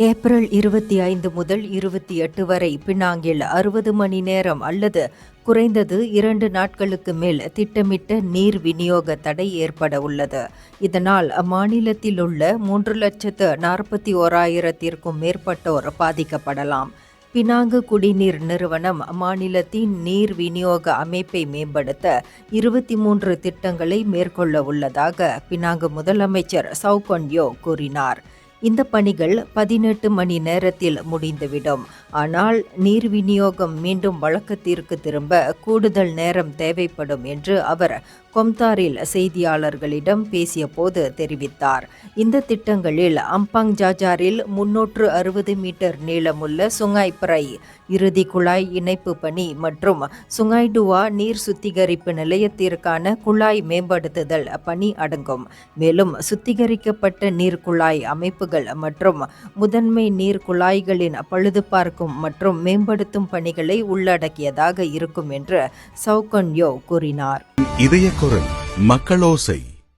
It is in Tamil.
ஏப்ரல் 25 முதல் 28 வரை பினாங்கில் 60 மணி நேரம் அல்லது குறைந்தது 2 நாட்களுக்கு மேல் திட்டமிட்ட நீர் விநியோக தடை ஏற்பட உள்ளது. இதனால் அம்மாநிலத்தில் உள்ள 3,41,000த்திற்கும் மேற்பட்டோர் பாதிக்கப்படலாம். பினாங்கு குடிநீர் நிறுவனம் அம்மாநிலத்தின் நீர் விநியோக அமைப்பை மேம்படுத்த 23 திட்டங்களை மேற்கொள்ள உள்ளதாக பினாங்கு முதலமைச்சர் சவுகொன்யோ கூறினார். இந்த பணிகள் 18 மணி நேரத்தில் முடிந்துவிடும். ஆனால் நீர் விநியோகம் மீண்டும் வழக்கத்திற்கு திரும்ப கூடுதல் நேரம் தேவைப்படும் என்று அவர் கொம்தாரில் செய்தியாளர்களிடம் பேசிய போது தெரிவித்தார். இந்த திட்டங்களில் அம்பாங் ஜாஜாரில் 360 மீட்டர் நீளமுள்ள சுங்காய் பிரை இறுதி குழாய் இணைப்பு பணி மற்றும் சுங்காய் டுவா நீர் சுத்திகரிப்பு நிலையத்திற்கான குழாய் மேம்படுத்துதல் பணி அடங்கும். மேலும் சுத்திகரிக்கப்பட்ட நீர் குழாய் அமைப்புகள் மற்றும் முதன்மை நீர் குழாய்களின் பழுதுபார்க்கும் மற்றும் மேம்படுத்தும் பணிகளை உள்ளடக்கியதாக இருக்கும் என்று சவுகொன்யோ கூறினார். இதய குரல் மக்களோசை.